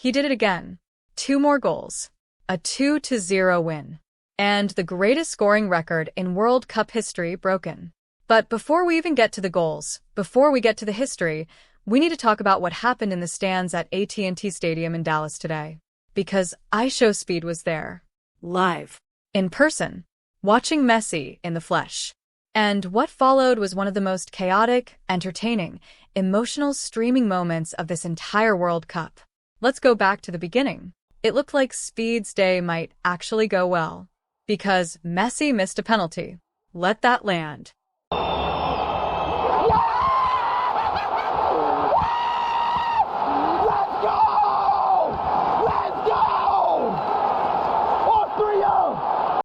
He did it again. 2 more goals. A 2-0 win. And the greatest scoring record in World Cup history broken. But before we even get to the goals, before we get to the history, we need to talk about what happened in the stands at AT&T Stadium in Dallas today. Because Ishowspeed was there. Live. In person. Watching Messi in the flesh. And what followed was one of the most chaotic, entertaining, emotional streaming moments of this entire World Cup. Let's go back to the beginning. It looked like Speed's day might actually go well. Because Messi missed a penalty. Let that land.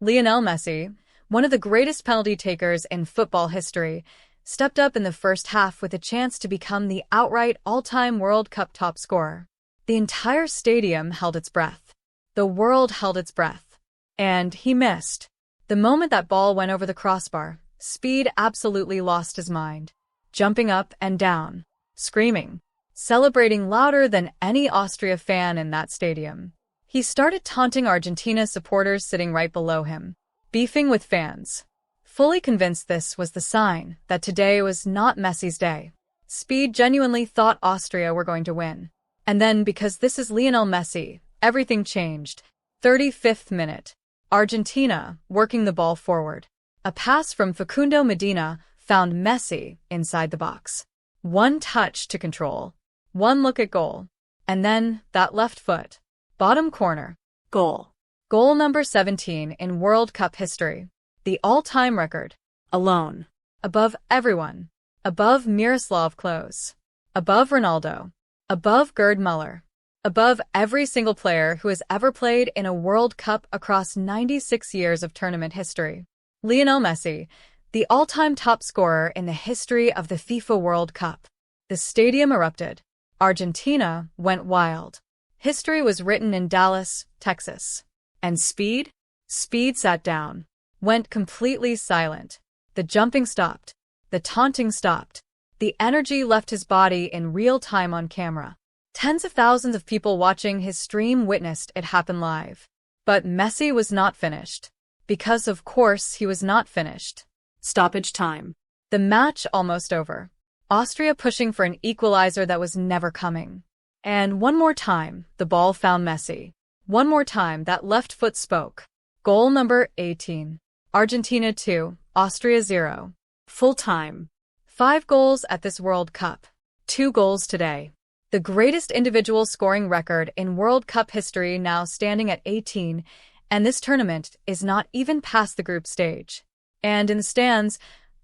Lionel Messi, one of the greatest penalty takers in football history, stepped up in the first half with a chance to become the outright all-time World Cup top scorer. The entire stadium held its breath. The world held its breath. And he missed. The moment that ball went over the crossbar, Speed absolutely lost his mind. Jumping up and down, screaming, celebrating louder than any Austria fan in that stadium. He started taunting Argentina supporters sitting right below him, beefing with fans. Fully convinced this was the sign that today was not Messi's day. Speed genuinely thought Austria were going to win. And then, because this is Lionel Messi, everything changed. 35th minute. Argentina working the ball forward. A pass from Facundo Medina found Messi inside the box. One touch to control. One look at goal. And then, that left foot. Bottom corner. Goal. Goal number 17 in World Cup history. The all-time record. Alone. Above everyone. Above Miroslav Klose. Above Ronaldo. Above Gerd Müller. Above every single player who has ever played in a World Cup across 96 years of tournament history. Lionel Messi, the all-time top scorer in the history of the FIFA World Cup. The stadium erupted. Argentina went wild. History was written in Dallas, Texas. And Speed? Speed sat down. Went completely silent. The jumping stopped. The taunting stopped. The energy left his body in real time on camera. Tens of thousands of people watching his stream witnessed it happen live. But Messi was not finished. Because of course he was not finished. Stoppage time. The match almost over. Austria pushing for an equalizer that was never coming. And one more time, the ball found Messi. One more time, that left foot spoke. Goal number 18. Argentina 2, Austria 0. Full time. 5 goals at this World Cup. 2 goals today. The greatest individual scoring record in World Cup history now standing at 18, and this tournament is not even past the group stage. And in the stands,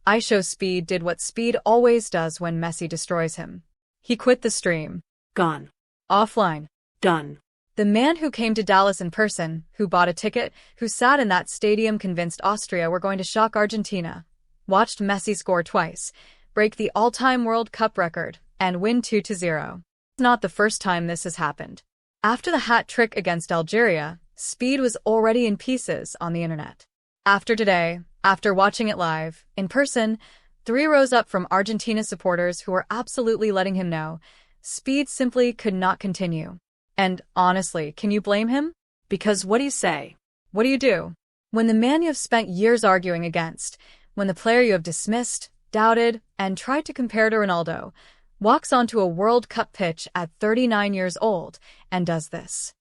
Ishowspeed did what Speed always does when Messi destroys him. He quit the stream. Gone. Offline. Done. The man who came to Dallas in person, who bought a ticket, who sat in that stadium convinced Austria were going to shock Argentina, watched Messi score twice, break the all-time World Cup record, and win 2-0. It's not the first time this has happened. After the hat trick against Algeria, Speed was already in pieces on the internet. After today, after watching it live, in person, 3 rows up from Argentina supporters who were absolutely letting him know, Speed simply could not continue. And honestly, can you blame him? Because what do you say? What do you do? When the man you have spent years arguing against, when the player you have dismissed, doubted, and tried to compare to Ronaldo, walks onto a World Cup pitch at 39 years old and does this.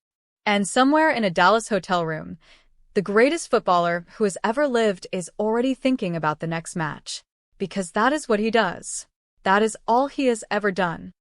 And somewhere in a Dallas hotel room, the greatest footballer who has ever lived is already thinking about the next match. Because that is what he does. That is all he has ever done.